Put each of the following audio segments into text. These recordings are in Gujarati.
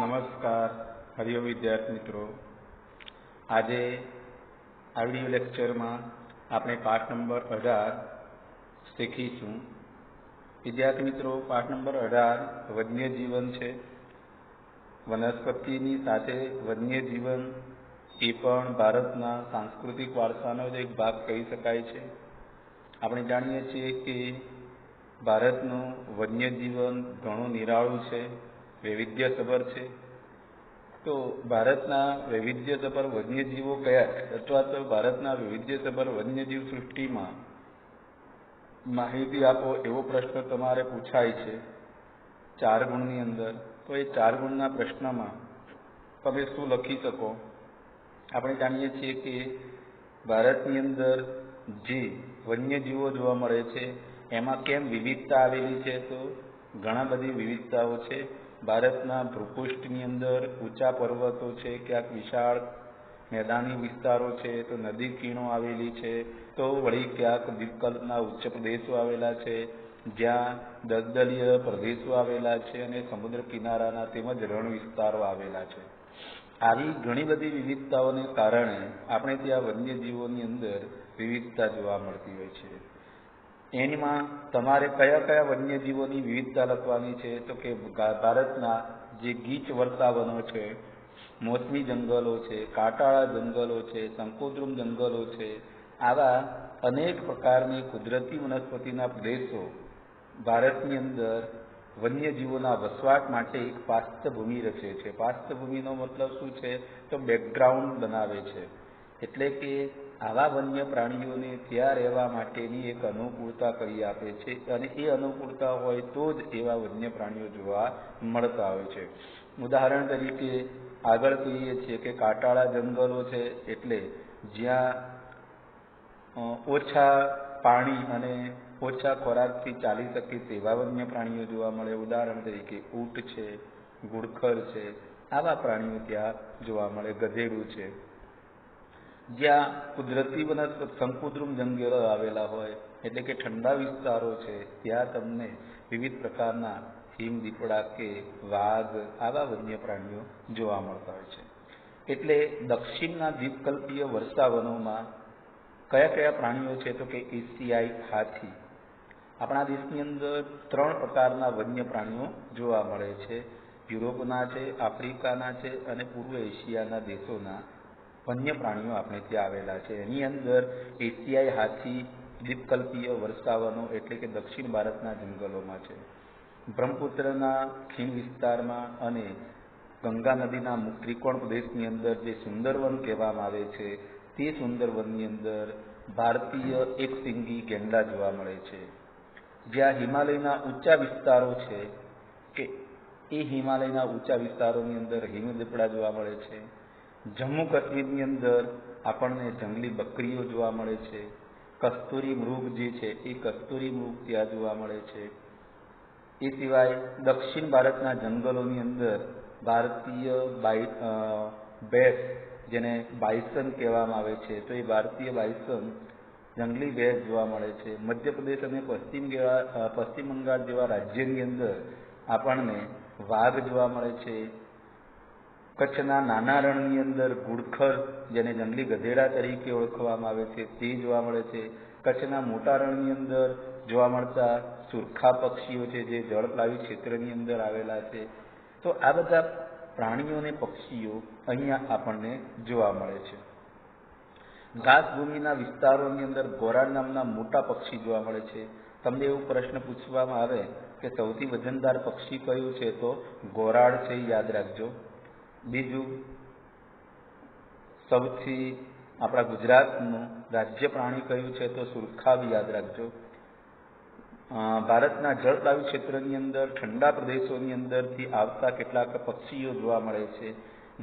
નમસ્કાર. હરિઓમ વિદ્યાર્થી મિત્રો. આજે આ વિડીયો લેક્ચરમાં આપણે પાઠ નંબર 18 શીખીશું. વિદ્યાર્થી મિત્રો, પાઠ નંબર 18 વન્યજીવન છે. વનસ્પતિની સાથે વન્યજીવન એ પણ ભારતના સાંસ્કૃતિક વારસાનો જ એક ભાગ કહી શકાય છે. આપણે જાણીએ છીએ કે ભારતનું વન્યજીવન ઘણું નિરાળું છે, વૈવિધ્યસભર છે. તો ભારતના વૈવિધ્યસભર વન્યજીવો કયા, અથવા તો ભારતના વૈવિધ્યસભર વન્યજીવ સૃષ્ટિમાં માહિતી આપો એવો પ્રશ્ન તમારે પૂછાય છે 4 ગુણની અંદર. તો એ 4 ગુણના પ્રશ્નમાં તમે શું લખી શકો? આપણે જાણીએ છીએ કે ભારતની અંદર જે વન્યજીવો જોવા મળે છે એમાં કેમ વિવિધતા આવેલી છે? તો ઘણા બધી વિવિધતાઓ છે. ભારતના ભૂપૃષ્ઠની અંદર ઊંચા પર્વતો છે, ક્યાંક વિશાળ મેદાની વિસ્તારો છે, તો નદી ખીણો આવેલી છે, તો વળી ક્યાંક દ્વીપકલ્પના ઉચ્ચ પ્રદેશો આવેલા છે, જ્યાં દલદલીય પ્રદેશો આવેલા છે, અને સમુદ્ર કિનારાના તેમજ રણ વિસ્તારો આવેલા છે. આવી ઘણી બધી વિવિધતાઓને કારણે આપણે ત્યાં વન્યજીવોની અંદર વિવિધતા જોવા મળતી હોય છે. એમાં તમારે કયા કયા વન્યજીવોની વિવિધતા લખવાની છે? તો કે ભારતના જે ગીચ વર્ષાવનો છે, મોસમી જંગલો છે, કાંટાળા જંગલો છે, શંકુદ્રુમ જંગલો છે, આવા અનેક પ્રકારની કુદરતી વનસ્પતિના પ્રદેશો ભારતની અંદર વન્યજીવોના વસવાટ માટે એક પાસ્તભૂમિ રચે છે. પાસ્તભૂમિનો મતલબ શું છે? તો બેકગ્રાઉન્ડ બનાવે છે. એટલે કે આવા વન્ય પ્રાણીઓને ત્યાં રહેવા માટેની એક અનુકૂળતા કરી આપે છે, અને એ અનુકૂળતા હોય તો જ એવા વન્ય પ્રાણીઓ જોવા મળતા હોય છે. ઉદાહરણ તરીકે આગળ કહીએ છીએ કે કાંટાળા જંગલો છે, એટલે જ્યાં ઓછા પાણી અને ઓછા ખોરાકથી ચાલી શકે તેવા વન્ય પ્રાણીઓ જોવા મળે. ઉદાહરણ તરીકે ઊંટ છે, ઘુડખર છે, આવા પ્રાણીઓ ત્યાં જોવા મળે. ગધેડું છે. જ્યાં કુદરતી વનસ્પતિ શંકુદ્રુમ જંગલો આવેલા હોય, એટલે કે ઠંડા વિસ્તારો છે, ત્યાં તમને વિવિધ પ્રકારના હિમ દીપડા કે વાઘ આવા વન્ય પ્રાણીઓ જોવા મળતા હોય છે. એટલે દક્ષિણના દ્વીપકલ્પીય વર્ષાવનોમાં કયા કયા પ્રાણીઓ છે? તો કે એશિયાઈ હાથી. આપણા દેશની અંદર 3 પ્રકારના વન્ય પ્રાણીઓ જોવા મળે છે. યુરોપના છે, આફ્રિકાના છે, અને પૂર્વ એશિયાના દેશોના વન્ય પ્રાણીઓ આપણે ત્યાં આવેલા છે. એની અંદર એશિયાઈ હાથી દ્વીપકલ્પીય વર્ષાવનો એટલે કે દક્ષિણ ભારતના જંગલોમાં છે. બ્રહ્મપુત્રના ખીણ વિસ્તારમાં અને ગંગા નદીના ત્રિકોણ પ્રદેશની અંદર જે સુંદરવન કહેવામાં આવે છે, તે સુંદરવનની અંદર ભારતીય એકશીંગી ગેંડા જોવા મળે છે. જ્યાં હિમાલયના ઊંચા વિસ્તારો છે, કે એ હિમાલયના ઊંચા વિસ્તારોની અંદર હિમ દીપડા જોવા મળે છે. જમ્મુ કાશ્મીરની અંદર આપણને જંગલી બકરીઓ જોવા મળે છે. કસ્તુરી મૃગ જે છે એ કસ્તુરી મૃગ ત્યાં જોવા મળે છે. એ સિવાય દક્ષિણ ભારતના જંગલોની અંદર ભારતીય ભેંસ, જેને બાયસન કહેવામાં આવે છે, તો એ ભારતીય બાયસન જંગલી ભેંસ જોવા મળે છે. મધ્યપ્રદેશ અને પશ્ચિમ બંગાળ જેવા રાજ્યની અંદર આપણને વાઘ જોવા મળે છે. કચ્છના નાના રણની અંદર ઘુડખર, જેને જંગલી ગધેડા તરીકે ઓળખવામાં આવે છે, તે જોવા મળે છે. કચ્છના મોટા રણની અંદર જોવા મળતા સુરખા પક્ષીઓ છે, જે જળપ્લાવી ક્ષેત્રની અંદર આવેલા છે. તો આ બધા પ્રાણીઓ અને પક્ષીઓ અહીંયા આપણને જોવા મળે છે. ઘાસભૂમિના વિસ્તારોની અંદર ગોરાડ નામના મોટા પક્ષી જોવા મળે છે. તમને એવો પ્રશ્ન પૂછવામાં આવે કે સૌથી વજનદાર પક્ષી કયું છે? તો ગોરાડ છે, યાદ રાખજો. બીજું, સૌથી આપણા ગુજરાતનું રાજ્ય પ્રાણી કયું છે? તો સુરખા, યાદ રાખજો. ભારતના જળપ્લાવી ક્ષેત્રની અંદર ઠંડા પ્રદેશોની અંદરથી આવતા કેટલાક પક્ષીઓ જોવા મળે છે,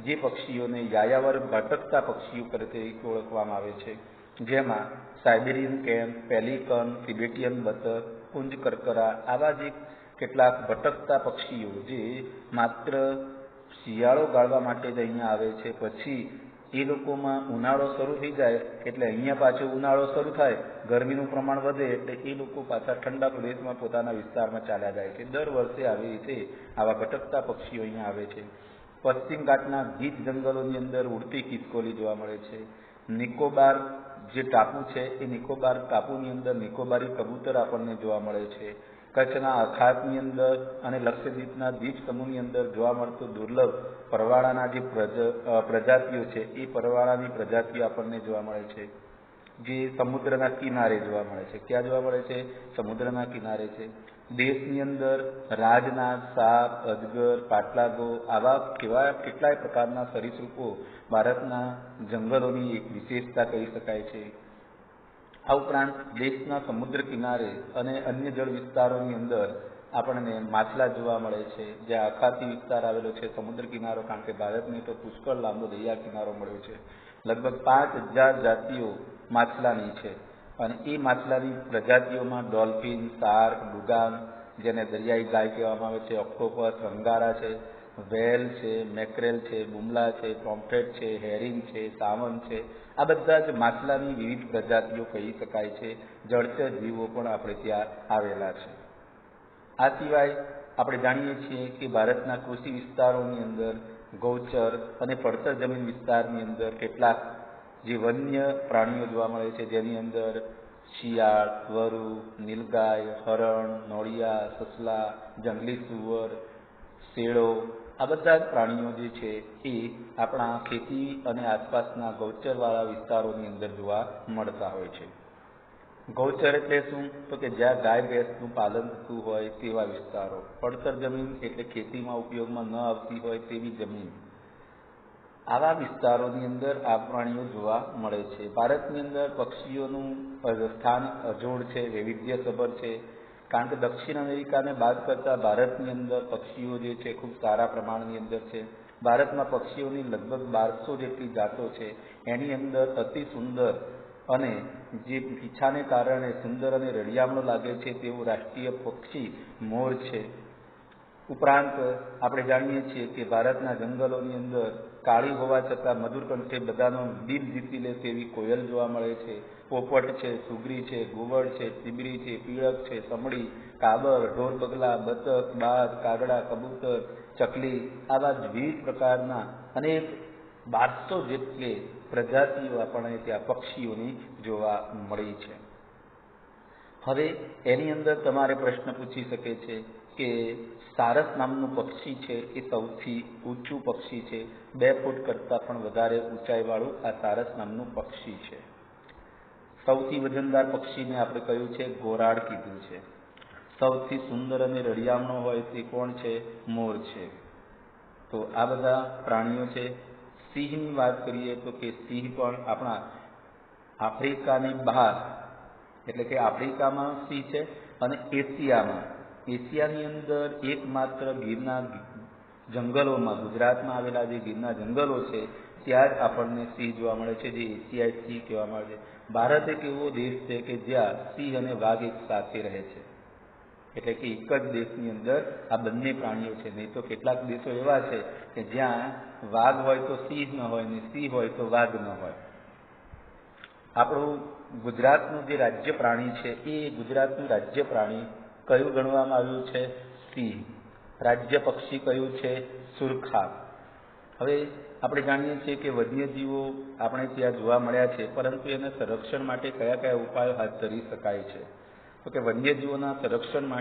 જે પક્ષીઓને યાયાવર ભટકતા પક્ષીઓ તરીકે ઓળખવામાં આવે છે. જેમાં સાઇબેરિયન કેન, પેલિકન, તિબેટિયન બતક, કુંજ કરકરા આવા જે કેટલાક ભટકતા પક્ષીઓ જે માત્ર શિયાળો ગાળવા માટે જ અહીંયા આવે છે, પછી એ લોકોમાં ઉનાળો શરૂ થઈ જાય એટલે અહીંયા પાછો ઉનાળો શરૂ થાય, ગરમીનું પ્રમાણ વધે એટલે એ લોકો પાછા ઠંડા પ્રદેશમાં પોતાના વિસ્તારમાં ચાલ્યા જાય છે. દર વર્ષે આવી રીતે આવા ભટકતા પક્ષીઓ અહીંયા આવે છે. પશ્ચિમ ઘાટના ગીચ જંગલોની અંદર ઉડતી ખિસકોલી જોવા મળે છે. નિકોબાર જે ટાપુ છે એ નિકોબાર ટાપુની અંદર નિકોબારી કબૂતર આપણને જોવા મળે છે. કચ્છના અખાતની અંદર અને લક્ષદ્વીપના દ્વીપ સમૂહની અંદર જોવા મળતું દુર્લભ પરવાળાના જે પ્રજાતિઓ છે એ પરવાળાની પ્રજાતિઓ આપણને જોવા મળે છે, જે સમુદ્રના કિનારે જોવા મળે છે. ક્યાં જોવા મળે છે? સમુદ્રના કિનારે છે. દેશની અંદર રાજનાગ, સાપ, અજગર, પાટલાગો આવા કેટલાય પ્રકારના સરીસૃપો ભારતના જંગલોની એક વિશેષતા કહી શકાય છે. આ ઉપરાંત દેશના સમુદ્ર કિનારે અને અન્ય જળ વિસ્તારોની અંદર આપણને માછલા જોવા મળે છે. જ્યાં અખાતી વિસ્તાર આવેલો છે, સમુદ્ર કિનારો, કારણ કે ભારતને તો પુષ્કળ લાંબો દરિયા કિનારો મળ્યો છે. લગભગ 5000 જાતિઓ માછલાની છે અને એ માછલાની પ્રજાતિઓમાં ડોલ્ફિન, શાર્ક, ડુગાન જેને દરિયાઈ ગાય કહેવામાં આવે છે, ઓક્ટોપસ, અંગારા છે, વેલ છે, મેક્રેલ છે, બુમલા છે, પોમ્ફ્રેટ છે, હેરિંગ છે, સાવન છે, આ બધા જ માછલાની વિવિધ પ્રજાતિઓ કહી શકાય છે. જળચર જીવો પણ આપણે ત્યાં આવેલા છે. આ સિવાય આપણે જાણીએ છીએ કે ભારતના કૃષિ વિસ્તારોની અંદર ગૌચર અને પડતર જમીન વિસ્તારની અંદર કેટલાક જે વન્ય પ્રાણીઓ જોવા મળે છે, જેની અંદર શિયાળ, વરુ, નીલગાય, હરણ, નોળિયા, સસલા, જંગલી સુવર, શેળો, આ બધા જ પ્રાણીઓ જે છે એ આપણા ખેતી અને આસપાસના ગૌચરવાળા વિસ્તારોની અંદર જોવા મળતા હોય છે. ગૌચર એટલે શું? તો કે જ્યાં ગાય ભેંસનું પાલન થતું હોય તેવા વિસ્તારો. પડતર જમીન એટલે ખેતીમાં ઉપયોગમાં ન આવતી હોય તેવી જમીન. આવા વિસ્તારોની અંદર આ પ્રાણીઓ જોવા મળે છે. ભારતની અંદર પક્ષીઓનું સ્થાન અજોડ છે, વૈવિધ્યસભર છે, કારણ કે દક્ષિણ અમેરિકાને બાદ કરતા ભારતની અંદર પક્ષીઓ જે છે ખૂબ સારા પ્રમાણની અંદર છે. ભારતમાં પક્ષીઓની લગભગ 1200 જેટલી જાતો છે. એની અંદર અતિ સુંદર અને જે પીછાને કારણે સુંદર અને રળિયામણું લાગે છે તેવું રાષ્ટ્રીય પક્ષી મોર છે. ઉપરાંત આપણે જાણીએ છીએ કે ભારતના જંગલોની અંદર કાળી હોવા છતાં મધુર કંઠે બધાનો દિલ જીતી લે તેવી કોયલ જોવા મળે છે. પોપટ છે, સુગરી છે, ઘુવડ છે, ચીબરી છે, પીળક છે, સમડી, કાબર, ઢોર બગલા, બતક, બાજ, કાગડા, કબૂતર, ચકલી આવા વિવિધ પ્રકારના અનેક 1200 જેટલી પ્રજાતિઓ આપણને ત્યાં પક્ષીઓની જોવા મળી છે. હવે એની અંદર તમારે પ્રશ્ન પૂછી શકે છે કે સારસ નામનું પક્ષી છે એ સૌથી ઊંચું પક્ષી છે. 2 ફૂટ કરતાં પણ વધારે ઊંચાઈવાળું આ સારસ નામનું પક્ષી છે. સૌથી વજનદાર પક્ષીને આપણે કહ્યું છે ઘોરાડ કીધું છે. સૌથી સુંદર અને રળિયામણો હોય તે કોણ છે? મોર છે. તો આ બધા પ્રાણીઓ છે. સિંહની વાત કરીએ તો કે સિંહ પણ આપણા આફ્રિકાની બહાર, એટલે કે આફ્રિકામાં સિંહ છે અને એશિયાની અંદર એકમાત્ર ગીરના જંગલોમાં, ગુજરાતમાં આવેલા જે ગીરના જંગલો છે ત્યાં જ આપણને સિંહ જોવા મળે છે, જે એશિયાઈ સિંહ કહેવામાં આવે છે. ભારત એક એવો દેશ છે કે જ્યાં સિંહ અને વાઘ એક સાથે રહે છે, એટલે કે એક જ દેશની અંદર આ બંને પ્રાણીઓ છે. નહીં તો કેટલાક દેશો એવા છે કે જ્યાં વાઘ હોય તો સિંહ ન હોય ને સિંહ હોય તો વાઘ ન હોય. આપણું ગુજરાતનું જે રાજ્ય પ્રાણી છે એ ગુજરાતનું રાજ્ય પ્રાણી કયું ગણવામાં આવ્યું છે? સિંહ. રાજ્ય પક્ષી કયું છે? સુરખાબ. હવે આપણે જાણીએ છીએ કે વન્યજીવો આપણે ત્યાં જોવા મળ્યા છે, પરંતુ એના સંરક્ષણ માટે કયા કયા ઉપાયો હાથ ધરી શકાય છે? તો કે વન્યજીવોના સંરક્ષણ માટે